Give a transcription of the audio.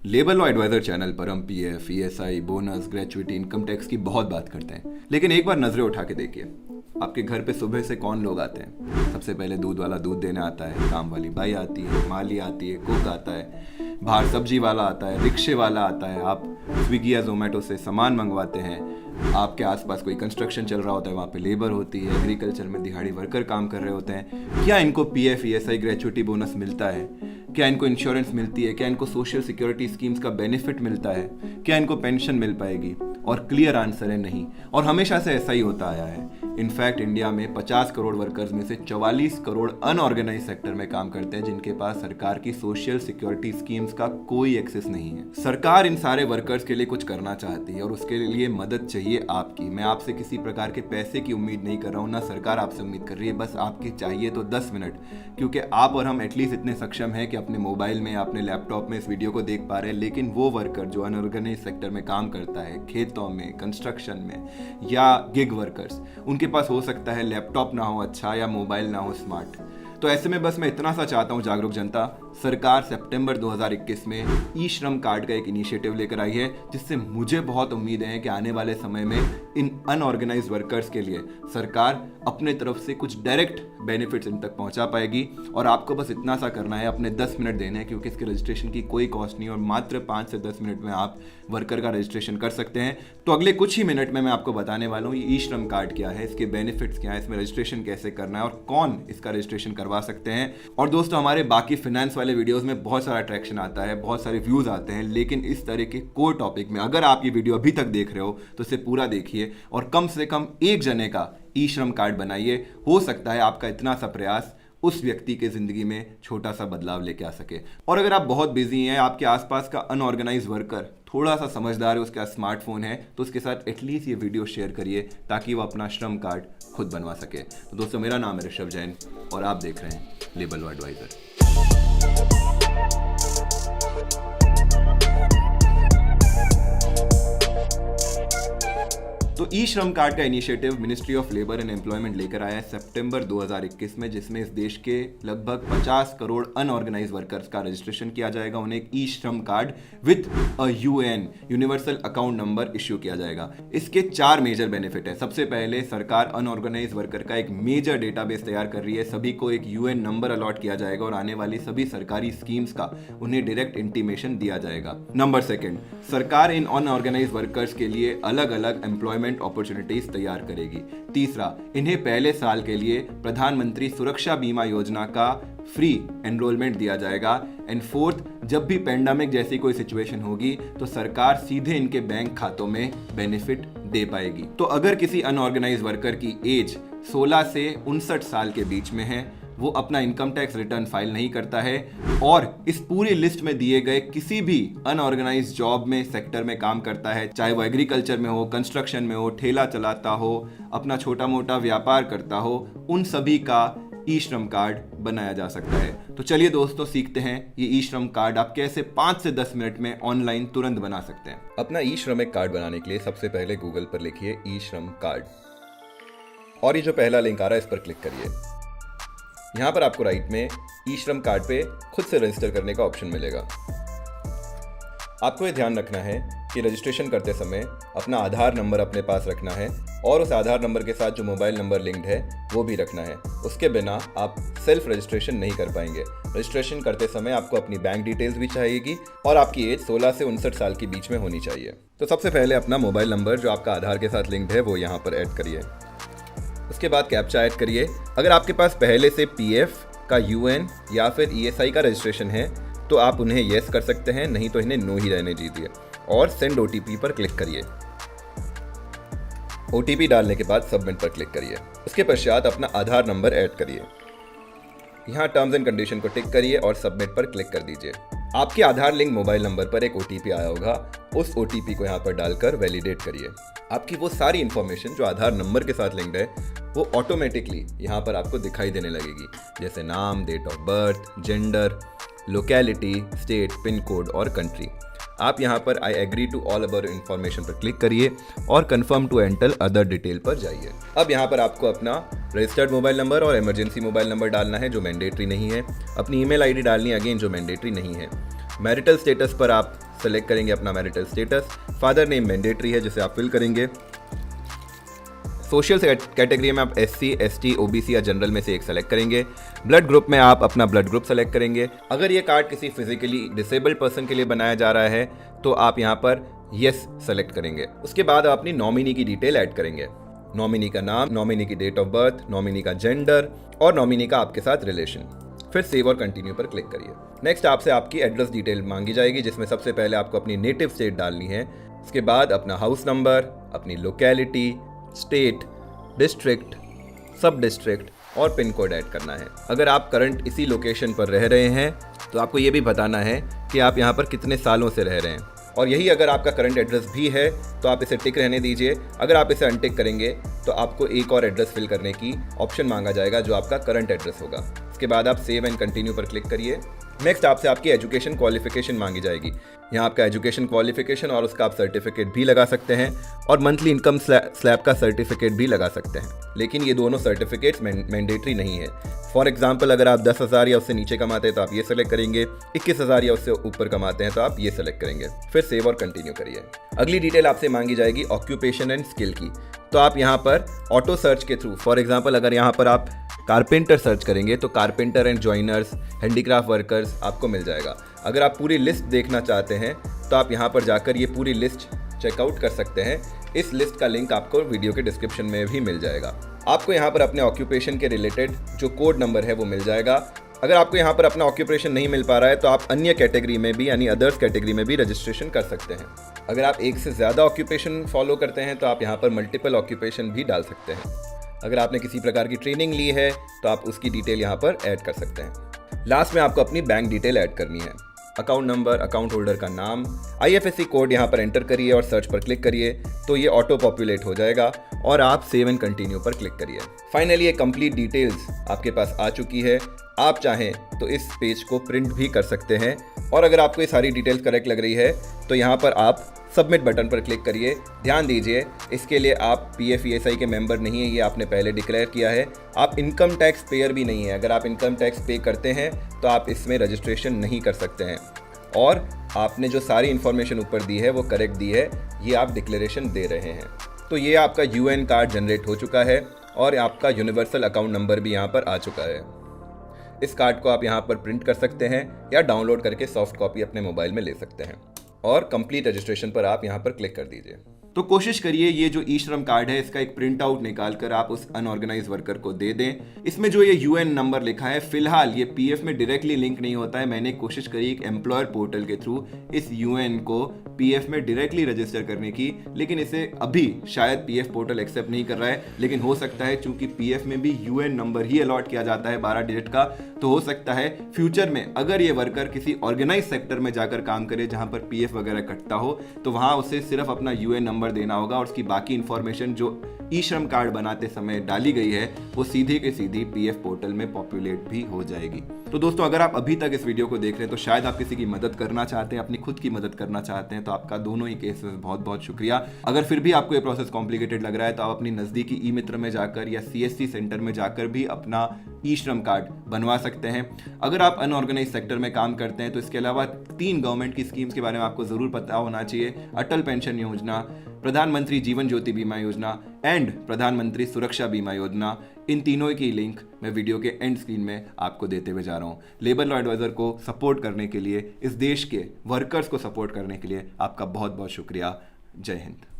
Labour law adviser channel पर हम PF, ESI, bonus, gratuity, income tax की बहुत बात करते हैं, लेकिन एक बार नजरें उठा के देखिए, आपके घर पे सुबह से कौन लोग आते हैं? सबसे पहले दूध वाला दूध देने आता है, काम वाली बाई आती है, माली आती है, कुक आता है, बाहर सब्जी वाला आता है, रिक्शे वाला आता है, आप स्विगी या जोमेटो से सामान मंगवाते हैं, आपके आसपास कोई कंस्ट्रक्शन चल रहा होता है, वहाँ पे लेबर होती है, एग्रीकल्चर में दिहाड़ी वर्कर काम कर रहे होते हैं। क्या इनको पीएफ, ईएसआई, ग्रेचुइटी, बोनस मिलता है? क्या इनको इंश्योरेंस मिलती है? क्या इनको सोशल सिक्योरिटी स्कीम्स का बेनिफिट मिलता है? क्या इनको पेंशन मिल पाएगी? और क्लियर आंसर है नहीं, और हमेशा से ऐसा ही होता आया है। इनफैक्ट इंडिया में 50 करोड़ वर्कर्स में से 44 करोड़ अनऑर्गेनाइज सेक्टर में काम करते हैं, जिनके पास सरकार की सोशल सिक्योरिटी स्कीम्स का कोई एक्सेस नहीं है। सरकार इन सारे वर्कर्स के लिए कुछ करना चाहती है और उसके लिए मदद चाहिए आपकी। मैं आपसे किसी प्रकार के पैसे की उम्मीद नहीं कर रहा हूँ, ना सरकार आपसे उम्मीद कर रही है, बस आपकी चाहिए तो 10 मिनट, क्योंकि आप और हम एटलीस्ट इतने सक्षम हैं कि अपने मोबाइल में या अपने लैपटॉप में इस वीडियो को देख पा रहे हैं, लेकिन वो वर्कर जो अनऑर्गेनाइज सेक्टर में काम करता है, खेतों में, कंस्ट्रक्शन में या गिग वर्कर्स, उनके पास हो सकता है लैपटॉप ना हो अच्छा या मोबाइल ना हो स्मार्ट। तो ऐसे में बस मैं इतना सा चाहता हूं, जागरूक जनता, सरकार सितंबर 2021 में ई श्रम कार्ड का एक इनिशिएटिव लेकर आई है, जिससे मुझे बहुत उम्मीद है कि आने वाले समय में इन अनऑर्गेनाइज वर्कर्स के लिए सरकार अपने तरफ से कुछ डायरेक्ट बेनिफिट्स इन तक पहुंचा पाएगी। और आपको बस इतना सा करना है, अपने 10 मिनट देने हैं, क्योंकि इसके रजिस्ट्रेशन की कोई कॉस्ट नहीं और मात्र 5 से 10 मिनट में आप वर्कर का रजिस्ट्रेशन कर सकते हैं। तो अगले कुछ ही मिनट में मैं आपको बताने वाला हूँ ये ई श्रम कार्ड क्या है, इसके बेनिफिट्स क्या है, इसमें रजिस्ट्रेशन कैसे करना है और कौन इसका रजिस्ट्रेशन करवा सकते हैं। और दोस्तों, हमारे बाकी फाइनेंस वाले वीडियोस में बहुत सारा अट्रैक्शन आता है, बहुत सारे व्यूज आते हैं, लेकिन इस तरह के कोर टॉपिक में अगर आप ये वीडियो अभी तक देख रहे हो तो इसे पूरा देखिए और कम से कम एक जने का ई श्रम कार्ड बनाइए। हो सकता है आपका इतना सा प्रयास उस व्यक्ति के जिंदगी में छोटा सा बदलाव लेके आ सके। और अगर आप बहुत बिजी हैं, आपके आसपास का अनऑर्गेनाइज वर्कर थोड़ा सा समझदार है, उसके पास स्मार्टफोन है, तो उसके साथ एटलीस्ट ये वीडियो शेयर करिए ताकि वो अपना श्रम कार्ड खुद बनवा सके। तो दोस्तों, मेरा नाम है ऋषभ जैन और आप देख रहे हैं लेबर लॉ एडवाइजर। तो ई श्रम कार्ड का initiative ministry of labour and employment लेकर आया है सितंबर 2021 में, जिसमें इस देश के लगभग 50 करोड़ अनऑर्गेनाइज वर्कर्स का रजिस्ट्रेशन किया जाएगा। उन्हें एक ई श्रम card with a UN universal account number issue किया जाएगा। इसके 4 मेजर बेनिफिट है। सबसे पहले, सरकार अनऑर्गेनाइज वर्कर का एक मेजर डेटाबेस तैयार कर रही है, सभी को एक यूएन नंबर अलॉट किया जाएगा और आने वाली सभी सरकारी स्कीम्स का उन्हें डायरेक्ट इंटीमेशन दिया जाएगा। नंबर 2, सरकार इन अनऑर्गेनाइज वर्कर्स के लिए अलग अलग एम्प्लॉयमेंट अपॉर्चुनिटीज तैयार करेगी। तीसरा, इन्हें पहले साल के लिए प्रधानमंत्री सुरक्षा बीमा योजना का फ्री एनरोलमेंट दिया जाएगा। एंड 4th, जब भी पेंडेमिक जैसी कोई सिचुएशन होगी तो सरकार सीधे इनके बैंक खातों में बेनिफिट दे पाएगी। तो अगर किसी अनऑर्गेनाइज वर्कर की एज 16 से 59 साल के बीच में है, वो अपना इनकम टैक्स रिटर्न फाइल नहीं करता है और इस पूरी लिस्ट में दिए गए किसी भी अनऑर्गेनाइज जॉब में, सेक्टर में काम करता है, चाहे वो एग्रीकल्चर में हो, कंस्ट्रक्शन में हो, ठेला चलाता हो, अपना छोटा मोटा व्यापार करता हो, उन सभी का ई श्रम कार्ड बनाया जा सकता है। तो चलिए दोस्तों, सीखते हैं ये ई श्रम कार्ड आप कैसे 5 से 10 मिनट में ऑनलाइन तुरंत बना सकते हैं। अपना ई श्रमिक कार्ड बनाने के लिए सबसे पहले गूगल पर लिखिए ई श्रम कार्ड और ये जो पहला लिंक आ रहा है इस पर क्लिक करिए। यहाँ पर आपको राइट में ई श्रम कार्ड पे खुद से रजिस्टर करने का ऑप्शन मिलेगा। आपको ये ध्यान रखना है कि रजिस्ट्रेशन करते समय अपना आधार नंबर अपने पास रखना है और उस आधार नंबर के साथ जो मोबाइल नंबर लिंक्ड है वो भी रखना है। उसके बिना आप सेल्फ रजिस्ट्रेशन नहीं कर पाएंगे। रजिस्ट्रेशन करते समय आपको अपनी बैंक डिटेल्स भी चाहिएगी और आपकी एज 16 से 59 साल के बीच में होनी चाहिए। तो सबसे पहले अपना मोबाइल नंबर जो आपका आधार के साथ लिंक्ड है वो यहाँ पर ऐड करिए। उसके बाद कैप्चा ऐड करिए। अगर आपके पास पहले से पीएफ का यूएन या फिर ईएसआई का रजिस्ट्रेशन है तो आप उन्हें येस कर सकते हैं, नहीं तो इन्हें नो ही रहने दीजिए और सेंड ओटीपी पर क्लिक करिए। ओटीपी डालने के बाद सबमिट पर क्लिक करिए। उसके पश्चात अपना आधार नंबर ऐड करिए। यहाँ टर्म्स एंड कंडीशन को टिक करिए और सबमिट पर क्लिक कर दीजिए। आपके आधार लिंक मोबाइल नंबर पर एक ओटीपी आया होगा, उस ओटीपी को यहाँ पर डालकर वैलिडेट करिए। आपकी वो सारी इंफॉर्मेशन जो आधार नंबर के साथ लिंक्ड है वो ऑटोमेटिकली यहाँ पर आपको दिखाई देने लगेगी, जैसे नाम, date of birth, gender, locality, state, pin code और कंट्री। आप यहाँ पर I agree to all about information पर क्लिक करिए और confirm to enter other detail पर जाइए। अब यहाँ पर आपको अपना रजिस्टर्ड मोबाइल नंबर और इमरजेंसी मोबाइल नंबर डालना है जो मैंडेटरी नहीं है। अपनी ईमेल आईडी डालनी है अगेन जो मैंडेटरी नहीं है। मैरिटल स्टेटस पर आप सेलेक्ट करेंगे अपना marital status. Father name mandatory है जिसे आप फिल करेंगे। सोशल कैटेगरी में आप SC, ST, OBC या जनरल में से एक सेलेक्ट करेंगे। ब्लड ग्रुप में आप अपना ब्लड ग्रुप सेलेक्ट करेंगे। अगर ये कार्ड किसी फिजिकली डिसेबल्ड पर्सन के लिए बनाया जा रहा है तो आप यहाँ पर यस सेलेक्ट करेंगे। उसके बाद आप अपनी नॉमिनी की डिटेल ऐड करेंगे। नॉमिनी का नाम, नॉमिनी की डेट ऑफ बर्थ, नॉमिनी का जेंडर और नॉमिनी का आपके साथ रिलेशन। फिर सेव और कंटिन्यू पर क्लिक करिए। नेक्स्ट आपसे आपकी एड्रेस डिटेल मांगी जाएगी जिसमें सबसे पहले आपको अपनी नेटिव स्टेट डालनी है। उसके बाद अपना हाउस नंबर, अपनी लोकेलिटी, स्टेट, डिस्ट्रिक्ट, सब डिस्ट्रिक्ट और पिन कोड ऐड करना है। अगर आप करंट इसी लोकेशन पर रह रहे हैं तो आपको ये भी बताना है कि आप यहाँ पर कितने सालों से रह रहे हैं। और यही अगर आपका करंट एड्रेस भी है तो आप इसे टिक रहने दीजिए। अगर आप इसे अनटिक करेंगे तो आपको एक और एड्रेस फिल करने की ऑप्शन मांगा जाएगा जो आपका करंट एड्रेस होगा। उसके बाद आप सेव एंड कंटिन्यू पर क्लिक करिए। नेक्स्ट आपसे आपकी एजुकेशन क्वालिफिकेशन मांगी जाएगी। यहाँ आपका एजुकेशन क्वालिफिकेशन और उसका आप सर्टिफिकेट भी लगा सकते हैं और मंथली इनकम स्लैब का सर्टिफिकेट भी लगा सकते हैं, लेकिन ये दोनों सर्टिफिकेट्स मैंडेटरी नहीं है। फॉर एग्जांपल अगर आप 10,000 या उससे नीचे कमाते हैं तो आप ये सेलेक्ट करेंगे, 21,000 या उससे ऊपर कमाते हैं तो आप ये सेलेक्ट करेंगे। फिर सेव और कंटिन्यू करिए। अगली डिटेल आपसे मांगी जाएगी ऑक्यूपेशन एंड स्किल की। तो आप यहाँ पर ऑटो सर्च के थ्रू, फॉर एग्जाम्पल अगर यहाँ पर आप कारपेंटर सर्च करेंगे तो carpenter and joiners, handicraft workers आपको मिल जाएगा। अगर आप पूरी लिस्ट देखना चाहते हैं तो आप यहाँ पर जाकर ये पूरी लिस्ट चेकआउट कर सकते हैं। इस लिस्ट का लिंक आपको वीडियो के डिस्क्रिप्शन में भी मिल जाएगा। आपको यहाँ पर अपने ऑक्यूपेशन के रिलेटेड जो कोड नंबर है वो मिल जाएगा। अगर आपको यहाँ पर अपना ऑक्यूपेशन नहीं मिल पा रहा है तो आप अन्य कैटेगरी में भी यानी अदर्स कैटेगरी में भी रजिस्ट्रेशन कर सकते हैं। अगर आप एक से ज़्यादा ऑक्यूपेशन फॉलो करते हैं तो आप यहाँ पर मल्टीपल ऑक्यूपेशन भी डाल सकते हैं। अगर आपने किसी प्रकार की ट्रेनिंग ली है तो आप उसकी डिटेल यहाँ पर ऐड कर सकते हैं। लास्ट में आपको अपनी बैंक डिटेल ऐड करनी है। अकाउंट नंबर, अकाउंट होल्डर का नाम, IFSC कोड यहाँ पर एंटर करिए और सर्च पर क्लिक करिए तो ये ऑटो पॉपुलेट हो जाएगा और आप सेव एंड कंटिन्यू पर क्लिक करिए। फाइनली ये कंप्लीट डिटेल्स आपके पास आ चुकी है। आप चाहें तो इस पेज को प्रिंट भी कर सकते हैं और अगर आपको ये सारी डिटेल्स करेक्ट लग रही है तो यहाँ पर आप सबमिट बटन पर क्लिक करिए। ध्यान दीजिए इसके लिए आप PF ESI के मेंबर नहीं है, ये आपने पहले डिक्लेयर किया है। आप इनकम टैक्स पेयर भी नहीं है। अगर आप इनकम टैक्स पे करते हैं तो आप इसमें रजिस्ट्रेशन नहीं कर सकते हैं और आपने जो सारी इन्फॉर्मेशन ऊपर दी है वो करेक्ट दी है, ये आप डिक्लेरेशन दे रहे हैं। तो ये आपका UN कार्ड जनरेट हो चुका है और आपका यूनिवर्सल अकाउंट नंबर भी यहाँ पर आ चुका है। इस कार्ड को आप यहाँ पर प्रिंट कर सकते हैं या डाउनलोड करके सॉफ्ट कॉपी अपने मोबाइल में ले सकते हैं और कंप्लीट रजिस्ट्रेशन पर आप यहाँ पर क्लिक कर दीजिए। तो कोशिश करिए ये जो ई श्रम कार्ड है इसका एक प्रिंट आउट निकाल कर आप उस अनऑर्गेनाइज वर्कर को दे दें। इसमें जो ये UN नंबर लिखा है फिलहाल ये PF में डायरेक्टली लिंक नहीं होता है। मैंने कोशिश करी एक एम्प्लॉयर पोर्टल के थ्रू इस UN को PF में डायरेक्टली रजिस्टर करने की, लेकिन इसे अभी शायद PF पोर्टल एक्सेप्ट नहीं कर रहा है। लेकिन हो सकता है चूंकि PF में भी UN नंबर ही अलॉट किया जाता है 12 डिजिट का, तो हो सकता है फ्यूचर में अगर ये वर्कर किसी ऑर्गेनाइज सेक्टर में जाकर काम करे जहां पर PF वगैरह कटता हो तो वहां उसे सिर्फ अपना UN नंबर देना होगा और उसकी बाकी इंफॉर्मेशन जो ई श्रम कार्ड बनाते समय डाली गई है वो सीधी के सीधी PF पोर्टल में पॉपुलेट भी हो जाएगी। तो दोस्तों अगर आप अभी तक इस वीडियो को देख रहे हैं तो शायद आप किसी की मदद करना चाहते हैं, अपनी खुद की मदद करना चाहते हैं, तो आपका दोनों ही केस में बहुत बहुत शुक्रिया। अगर फिर भी आपको ये प्रोसेस कॉम्प्लिकेटेड लग रहा है तो आप अपनी नज़दीकी ई मित्र में जाकर या CSC सेंटर में जाकर भी अपना ई श्रम कार्ड बनवा सकते हैं। अगर आप अनऑर्गेनाइज सेक्टर में काम करते हैं तो इसके अलावा 3 गवर्नमेंट की स्कीम्स के बारे में आपको ज़रूर पता होना चाहिए। अटल पेंशन योजना, प्रधानमंत्री जीवन ज्योति बीमा योजना एंड प्रधानमंत्री सुरक्षा बीमा योजना, इन तीनों की लिंक मैं वीडियो के एंड स्क्रीन में आपको देते हुए जा रहा हूँ। लेबर लॉ एडवाइजर को सपोर्ट करने के लिए, इस देश के वर्कर्स को सपोर्ट करने के लिए आपका बहुत बहुत शुक्रिया। जय हिंद।